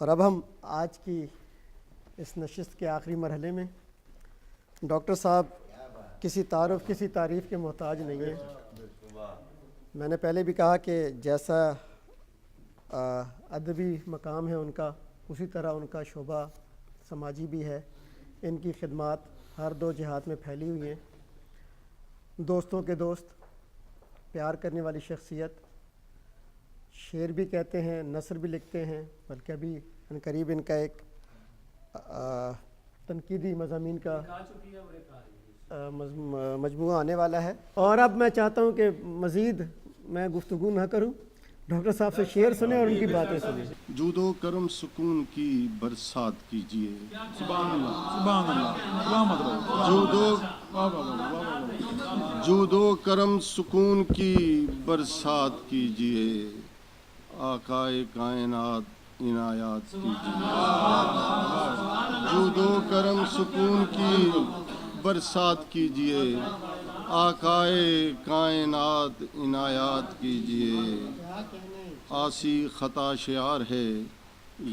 اور اب ہم آج کی اس نشست کے آخری مرحلے میں، ڈاکٹر صاحب کسی تعارف کسی تعریف کے محتاج نہیں ہیں۔ میں نے پہلے بھی کہا کہ جیسا ادبی مقام ہے ان کا، اسی طرح ان کا شعبہ سماجی بھی ہے۔ ان کی خدمات ہر دو جہات میں پھیلی ہوئی ہیں۔ دوستوں کے دوست، پیار کرنے والی شخصیت، شعر بھی کہتے ہیں، نثر بھی لکھتے ہیں، بلکہ ابھی ان قریب ان کا ایک تنقیدی مضامین کا مجموعہ آنے والا ہے۔ اور اب میں چاہتا ہوں کہ مزید میں گفتگو نہ کروں، ڈاکٹر صاحب سے شعر سنیں اور ان کی باتیں سنیں۔ جود و کرم سکون کی برسات کیجیے، سبحان اللہ سبحان اللہ، سلامت رہو۔ جود و کرم سکون کی برسات کیجیے، آقائے کائنات عنایات کیجیے۔ جود و کرم سکون کی برسات کیجیے، آقائے کائنات عنایات کیجیے۔ آسی خطا شعار ہے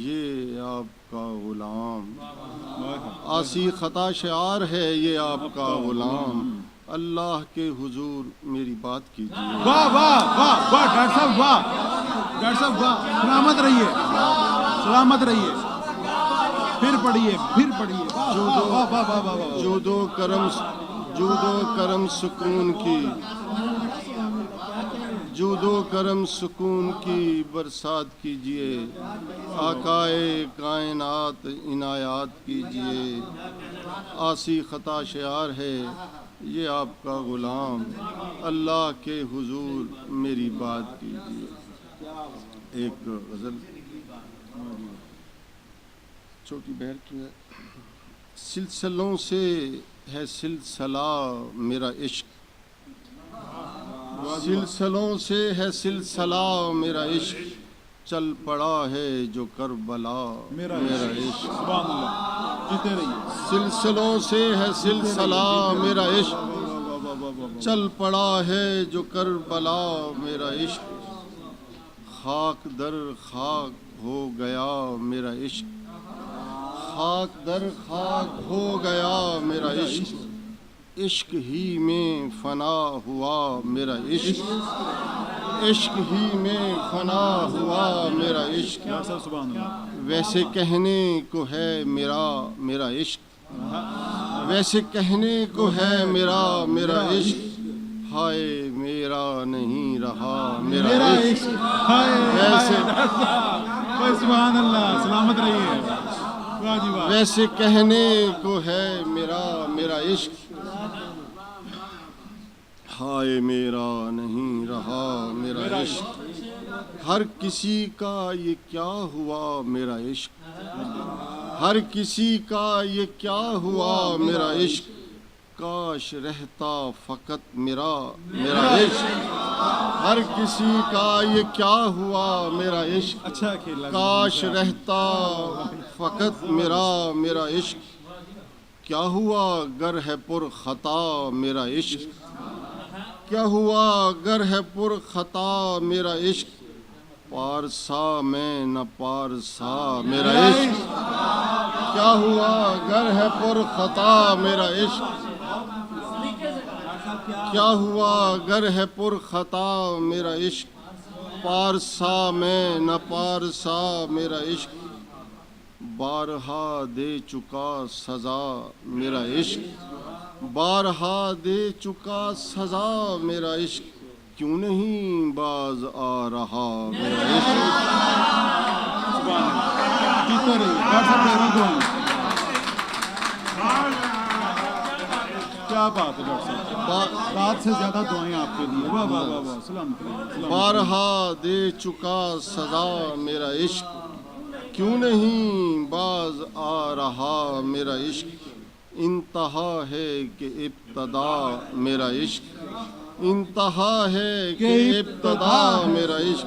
یہ آپ کا غلام، آسی خطا شعار ہے یہ آپ کا غلام، اللہ کے حضور میری بات کیجیے۔ واہ واہ واہ واہ ڈاکٹر صاحب، واہ ڈاکٹر صاحب، واہ، سلامت رہیے سلامت رہیے۔ پھر پڑھیے پھر پڑھیے۔ جود و کرم سکون کی، جود و کرم سکون کی برسات کیجیے، آقائے کائنات عنایات کیجیے۔ آسی خطا شعار ہے یہ آپ کا غلام، اللہ کے حضور میری بات کیجیے۔ ایک غزل چھوٹی بہر کی ہے۔ سلسلوں سے ہے سلسلہ میرا عشق، سلسلوں سے ہے سلسلہ میرا عشق، چل پڑا ہے جو کربلا میرا عشق۔ سبحان اللہ، جیتے رہیے۔ سلسلوں سے ہے سلسلہ میرا عشق، چل پڑا ہے جو کربلا میرا عشق، خاک در خاک ہو گیا میرا عشق، خاک در خاک ہو گیا میرا عشق، عشق ہی میں فنا ہوا میرا عشق، عشق ہی میں فنا ہوا میرا عشق۔ ڈاکٹر صاحب سبحان اللہ۔ ویسے کہنے کو ہے میرا عشق، ویسے کہنے کو ہے میرا عشق، ہائے میرا نہیں رہا میرا عشق، ویسے سبحان اللہ، سلامت رہیے۔ واہ جی واہ۔ ویسے کہنے کو ہے میرا عشق، ہائے میرا نہیں رہا میرا عشق، ہر کسی کا یہ کیا ہوا میرا عشق، ہر کسی کا یہ کیا ہوا میرا عشق، کاش رہتا فقط میرا عشق، ہر کسی کا یہ کیا ہوا میرا عشق، اچھا کھیلا۔ کاش رہتا فقط میرا عشق، کیا ہوا گر ہے پر خطا میرا عشق، کیا ہوا گر ہے پر خطا میرا عشق، پارسا میں نہ پارسا میرا عشق، کیا ہوا گر ہے پر خطا میرا عشق، کیا ہوا گر ہے پر خطا میرا عشق، پارسا میں نہ پارسا میرا عشق، بارہا دے چکا سزا میرا عشق، بارہا دے چکا سزا میرا عشق، کیوں نہیں باز آ رہا میرا عشق۔ جیتے رہیے ڈاکٹر صاحب، تحریک ہوں۔ کیا بات ہے ڈاکٹر صاحب، بات سے زیادہ دعائیں آپ کے لیے۔ واہ واہ واہ واہ، سلامت رہیے۔ بارہا دے چکا سزا میرا عشق، کیوں نہیں باز آ رہا میرا عشق، انتہا ہے کہ ابتدا میرا عشق، انتہا ہے کہ ابتدا میرا عشق،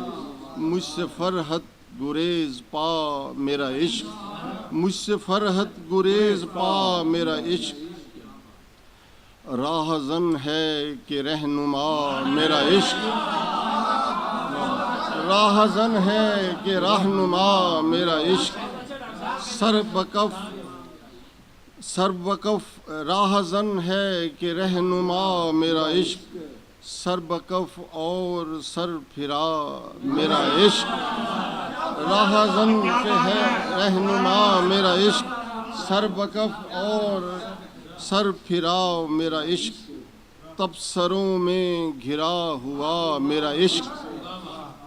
مجھ سے فرحت گریز پا میرا عشق، مجھ سے فرحت گریز پا میرا عشق، راہزن ہے کہ رہنما میرا عشق، راہزن ہے کہ رہنما میرا عشق، سر بکف راہزن ہے کہ رہنما میرا عشق، سر بکف اور سر پھرا میرا عشق، راہزن کے ہے رہنما میرا عشق، سر بکف اور سر پھرا میرا عشق، تبصروں میں گھرا ہوا میرا عشق،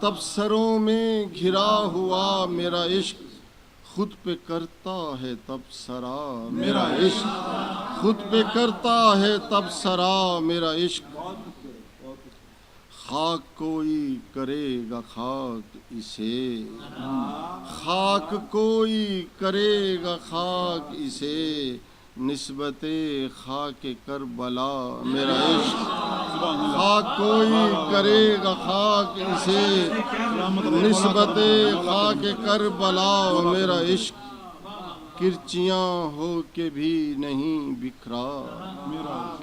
تبصروں میں گھرا ہوا میرا عشق، خود پہ کرتا ہے تبصرہ میرا عشق، خود پہ کرتا ہے تبصرہ میرا عشق، خاک کوئی کرے گا خاک اسے، خاک کوئی کرے گا خاک اسے، نسبت خاک کربلا میرا عشق، خاک کوئی کرے گا خاک اسے، نسبت خاک کربلا میرا عشق، کرچیاں ہو کے بھی نہیں بکھرا،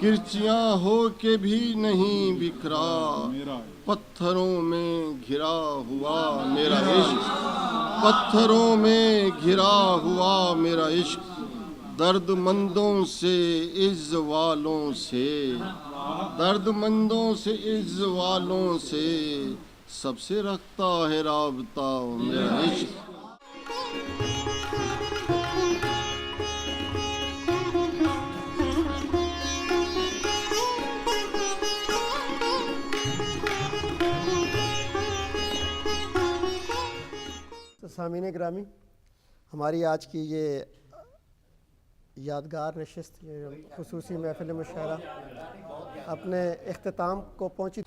کرچیاں ہو کے بھی نہیں بکھرا، پتھروں میں گھرا ہوا میرا عشق، پتھروں میں گھرا ہوا میرا عشق، درد مندوں سے عز والوں سے، درد مندوں سے عز والوں سے، سب سے رکھتا ہے رابطہ میرا عشق۔ سامعین گرامی، ہماری آج کی یہ یادگار نشست، یہ خصوصی محفل مشاعرہ اپنے اختتام کو پہنچی۔